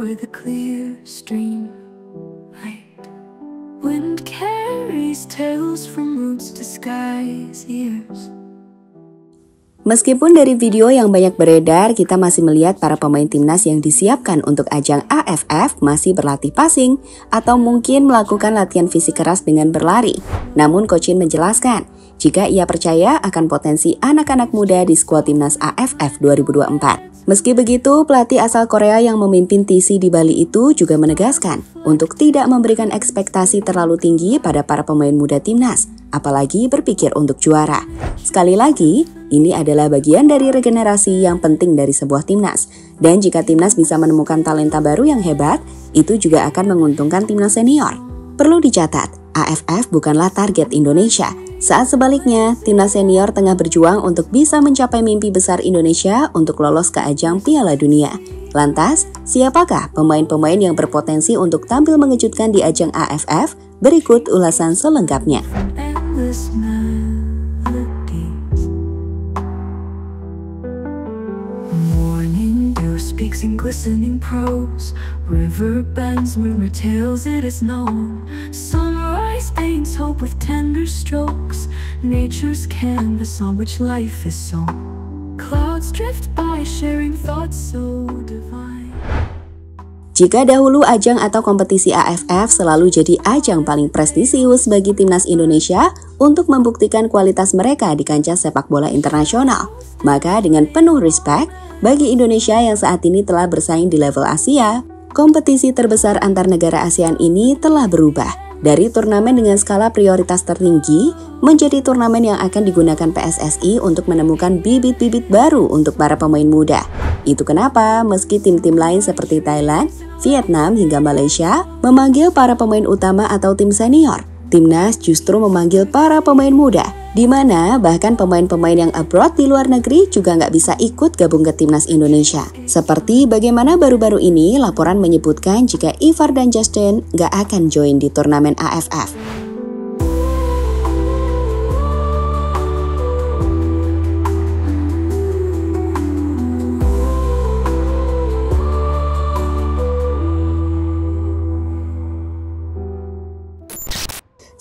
for the clear stream light. Wind carries tales from roots to sky's ears. Meskipun dari video yang banyak beredar, kita masih melihat para pemain timnas yang disiapkan untuk ajang AFF masih berlatih passing atau mungkin melakukan latihan fisik keras dengan berlari. Namun Coach Shin menjelaskan, jika ia percaya akan potensi anak-anak muda di skuad timnas AFF 2024. Meski begitu, pelatih asal Korea yang memimpin TC di Bali itu juga menegaskan untuk tidak memberikan ekspektasi terlalu tinggi pada para pemain muda timnas, apalagi berpikir untuk juara. Sekali lagi, ini adalah bagian dari regenerasi yang penting dari sebuah timnas. Dan jika timnas bisa menemukan talenta baru yang hebat, itu juga akan menguntungkan timnas senior. Perlu dicatat, AFF bukanlah target Indonesia. Saat sebaliknya, timnas senior tengah berjuang untuk bisa mencapai mimpi besar Indonesia untuk lolos ke ajang Piala Dunia. Lantas, siapakah pemain-pemain yang berpotensi untuk tampil mengejutkan di ajang AFF? Berikut ulasan selengkapnya. Speaks in glistening prose, river bends, murmur tales it is known. Sunrise paints hope with tender strokes, nature's canvas on which life is sown. Clouds drift by sharing thoughts so divine. Jika dahulu ajang atau kompetisi AFF selalu jadi ajang paling prestisius bagi timnas Indonesia untuk membuktikan kualitas mereka di kancah sepak bola internasional, maka dengan penuh respect bagi Indonesia yang saat ini telah bersaing di level Asia, kompetisi terbesar antar negara ASEAN ini telah berubah dari turnamen dengan skala prioritas tertinggi menjadi turnamen yang akan digunakan PSSI untuk menemukan bibit-bibit baru untuk para pemain muda. Itu kenapa meski tim-tim lain seperti Thailand, Vietnam hingga Malaysia memanggil para pemain utama atau tim senior, timnas justru memanggil para pemain muda, di mana bahkan pemain-pemain yang abroad di luar negeri juga nggak bisa ikut gabung ke timnas Indonesia. Seperti bagaimana baru-baru ini laporan menyebutkan jika Ivar dan Justin nggak akan join di turnamen AFF.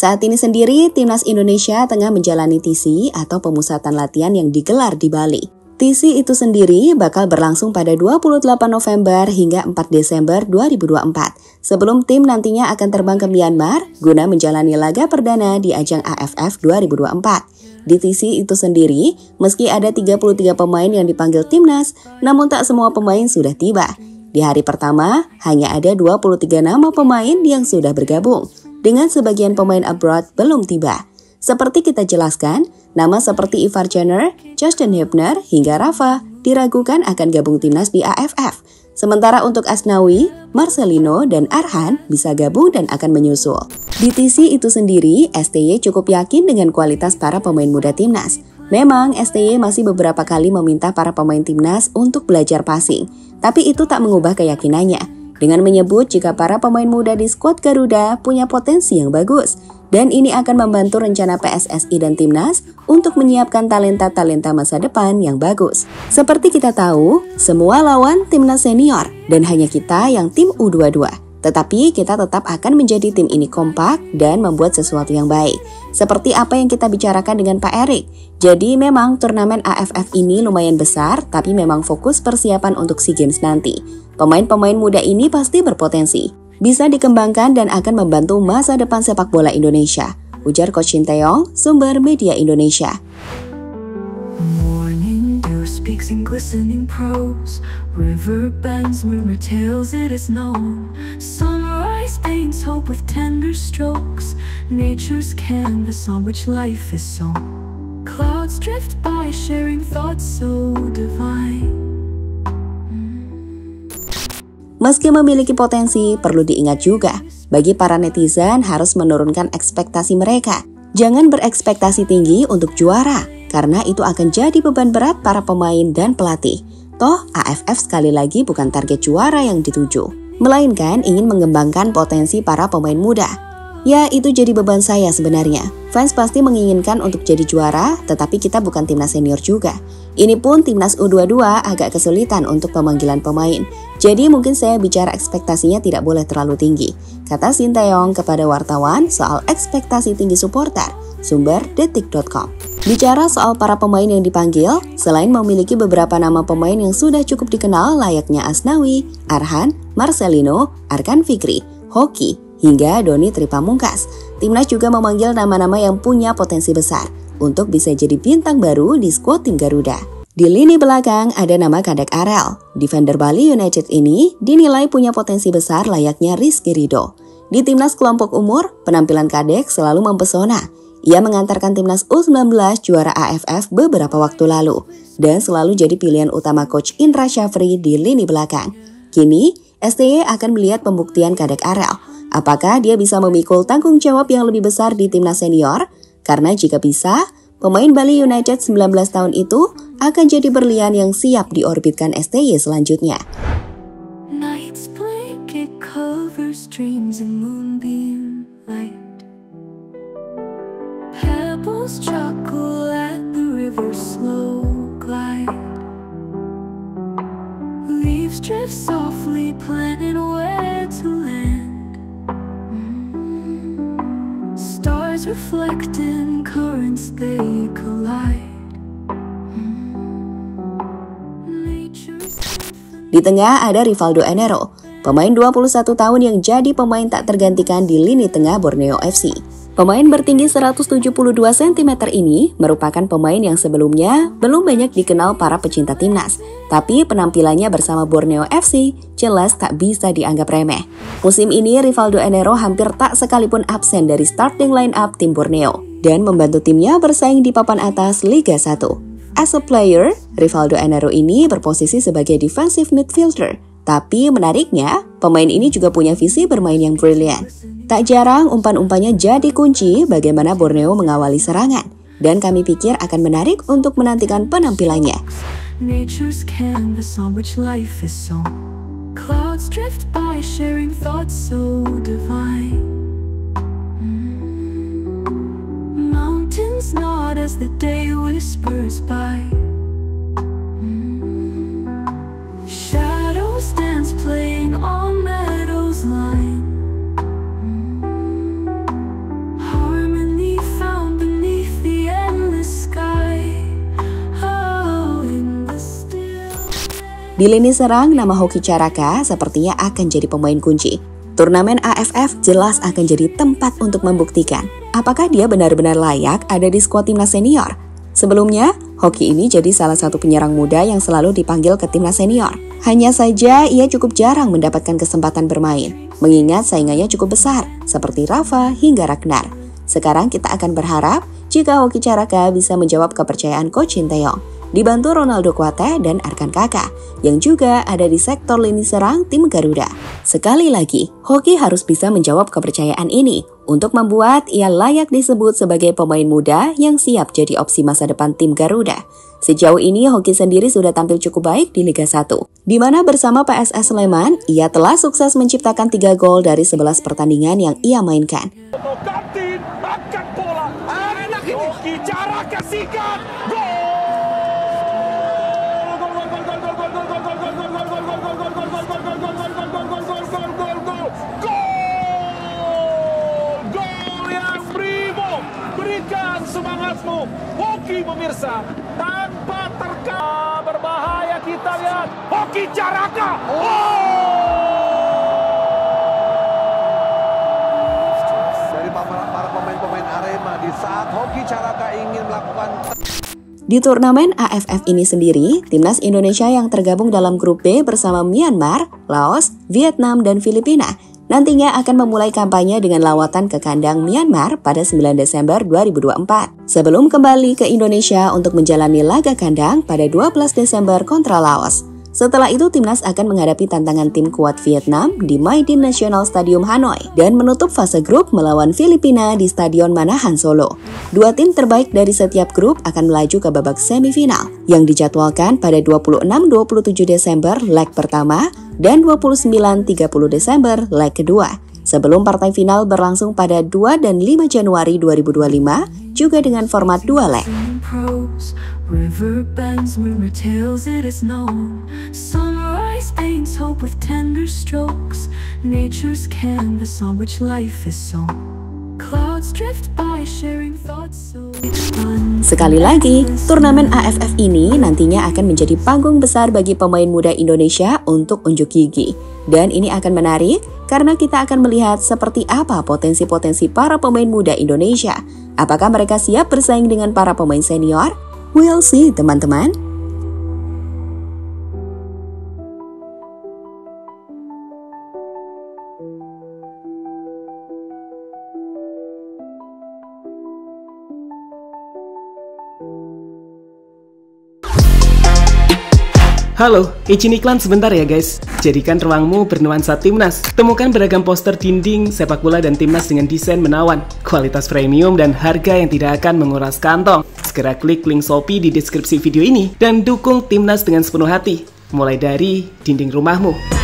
Saat ini sendiri, timnas Indonesia tengah menjalani TC atau pemusatan latihan yang digelar di Bali. TC itu sendiri bakal berlangsung pada 28 November hingga 4 Desember 2024. Sebelum tim nantinya akan terbang ke Myanmar guna menjalani laga perdana di ajang AFF 2024. Di TC itu sendiri, meski ada 33 pemain yang dipanggil timnas, namun tak semua pemain sudah tiba. Di hari pertama, hanya ada 23 nama pemain yang sudah bergabung, dengan sebagian pemain abroad belum tiba. Seperti kita jelaskan, nama seperti Ivar Jenner, Justin Hubner, hingga Rafa diragukan akan gabung timnas di AFF. Sementara untuk Asnawi, Marcelino, dan Arhan bisa gabung dan akan menyusul. Di TC itu sendiri, STY cukup yakin dengan kualitas para pemain muda timnas. Memang STY masih beberapa kali meminta para pemain timnas untuk belajar passing, tapi itu tak mengubah keyakinannya dengan menyebut jika para pemain muda di skuad Garuda punya potensi yang bagus, dan ini akan membantu rencana PSSI dan timnas untuk menyiapkan talenta-talenta masa depan yang bagus. Seperti kita tahu, semua lawan timnas senior dan hanya kita yang tim U22. Tetapi kita tetap akan menjadi tim ini kompak dan membuat sesuatu yang baik. Seperti apa yang kita bicarakan dengan Pak Erik. Jadi memang turnamen AFF ini lumayan besar, tapi memang fokus persiapan untuk SEA Games nanti. Pemain-pemain muda ini pasti berpotensi, bisa dikembangkan dan akan membantu masa depan sepak bola Indonesia, ujar Coach Shin Tae-yong, sumber media Indonesia. Speaks in glistening prose, river bends, murmur tales it is known. Sunrise paints hope with tender strokes, nature's canvas on which life is sown. Clouds drift by sharing thoughts so divine. Meski memiliki potensi, perlu diingat juga, bagi para netizen harus menurunkan ekspektasi mereka. Jangan berekspektasi tinggi untuk juara, karena itu akan jadi beban berat para pemain dan pelatih. Toh, AFF sekali lagi bukan target juara yang dituju, melainkan ingin mengembangkan potensi para pemain muda. Ya, itu jadi beban saya sebenarnya. Fans pasti menginginkan untuk jadi juara, tetapi kita bukan timnas senior juga. Ini pun timnas U22 agak kesulitan untuk pemanggilan pemain. Jadi mungkin saya bicara ekspektasinya tidak boleh terlalu tinggi, kata Sinteyong kepada wartawan soal ekspektasi tinggi supporter. Sumber detik.com. Bicara soal para pemain yang dipanggil, selain memiliki beberapa nama pemain yang sudah cukup dikenal layaknya Asnawi, Arhan, Marcelino, Arkan Fikri, Hoki, hingga Doni Tripamungkas, timnas juga memanggil nama-nama yang punya potensi besar untuk bisa jadi bintang baru di skuad tim Garuda. Di lini belakang ada nama Kadek Arel. Defender Bali United ini dinilai punya potensi besar layaknya Rizky Ridho. Di timnas kelompok umur, penampilan Kadek selalu mempesona. Ia mengantarkan timnas U19 juara AFF beberapa waktu lalu dan selalu jadi pilihan utama coach Indra Syafri di lini belakang. Kini, STY akan melihat pembuktian Kadek Arel. Apakah dia bisa memikul tanggung jawab yang lebih besar di timnas senior? Karena jika bisa, pemain Bali United 19 tahun itu akan jadi berlian yang siap diorbitkan STY selanjutnya. Nights blanket covers dreams and moonbeam light. Pebbles chuckle at the river's slow glide. Leaves drift softly, planning where to land. Stars reflect in currents, they collide. Di tengah ada Rivaldo Enero, pemain 21 tahun yang jadi pemain tak tergantikan di lini tengah Borneo FC. Pemain bertinggi 172 cm ini merupakan pemain yang sebelumnya belum banyak dikenal para pecinta timnas. Tapi penampilannya bersama Borneo FC jelas tak bisa dianggap remeh. Musim ini Rivaldo Enero hampir tak sekalipun absen dari starting line up tim Borneo dan membantu timnya bersaing di papan atas Liga 1. As a player, Rivaldo Enero ini berposisi sebagai defensive midfielder. Tapi menariknya, pemain ini juga punya visi bermain yang brilian. Tak jarang umpan-umpannya jadi kunci bagaimana Borneo mengawali serangan. Dan kami pikir akan menarik untuk menantikan penampilannya. Nature's canvas on which life is sown. Clouds drift by, sharing thoughts so divine. Mountains nod as the day whispers by. Shadows dance playing on meadows line. Harmony found beneath the endless sky. Oh, in the still. Di lini serang, nama Hoki Caraka sepertinya akan jadi pemain kunci. Turnamen AFF jelas akan jadi tempat untuk membuktikan apakah dia benar-benar layak ada di skuad timnas senior. Sebelumnya, Hoki ini jadi salah satu penyerang muda yang selalu dipanggil ke timnas senior. Hanya saja ia cukup jarang mendapatkan kesempatan bermain, mengingat saingannya cukup besar, seperti Rafa hingga Ragnar. Sekarang kita akan berharap jika Hoki Caraka bisa menjawab kepercayaan Coach Sinteyong, dibantu Ronaldo Kuate dan Arkan Kakak, yang juga ada di sektor lini serang tim Garuda. Sekali lagi, Hoki harus bisa menjawab kepercayaan ini untuk membuat ia layak disebut sebagai pemain muda yang siap jadi opsi masa depan tim Garuda. Sejauh ini Hoki sendiri sudah tampil cukup baik di Liga 1, di mana bersama PSS Sleman, ia telah sukses menciptakan 3 gol dari 11 pertandingan yang ia mainkan. Kapten angkat bola, Hoki Caraka sikat, gol! Semangatmu, Hoki pemirsa, tanpa terka berbahaya kita lihat Hoki Caraka. Dari para pemain-pemain Arema di saat Hoki Caraka ingin melakukan. Di turnamen AFF ini sendiri, timnas Indonesia yang tergabung dalam grup B bersama Myanmar, Laos, Vietnam, dan Filipina nantinya akan memulai kampanye dengan lawatan ke kandang Myanmar pada 9 Desember 2024. Sebelum kembali ke Indonesia untuk menjalani laga kandang pada 12 Desember kontra Laos. Setelah itu, timnas akan menghadapi tantangan tim kuat Vietnam di My Dinh National Stadium Hanoi dan menutup fase grup melawan Filipina di Stadion Manahan Solo. Dua tim terbaik dari setiap grup akan melaju ke babak semifinal yang dijadwalkan pada 26-27 Desember leg pertama dan 29-30 Desember leg kedua. sebelum partai final berlangsung pada 2 dan 5 Januari 2025, juga dengan format 2 leg. River bends, mirror tells it is known. Sunrise paints hope with tender strokes. Nature's canvas on which life is sown. Clouds drift by sharing thoughts so fun. Sekali lagi, turnamen AFF ini nantinya akan menjadi panggung besar bagi pemain muda Indonesia untuk unjuk gigi. Dan ini akan menarik karena kita akan melihat seperti apa potensi-potensi para pemain muda Indonesia. Apakah mereka siap bersaing dengan para pemain senior? We'll see, teman-teman. Halo, izin iklan sebentar ya guys. Jadikan ruangmu bernuansa timnas. Temukan beragam poster dinding, sepak bola dan timnas dengan desain menawan, kualitas premium dan harga yang tidak akan menguras kantong. Segera klik link Shopee di deskripsi video ini dan dukung timnas dengan sepenuh hati. Mulai dari dinding rumahmu.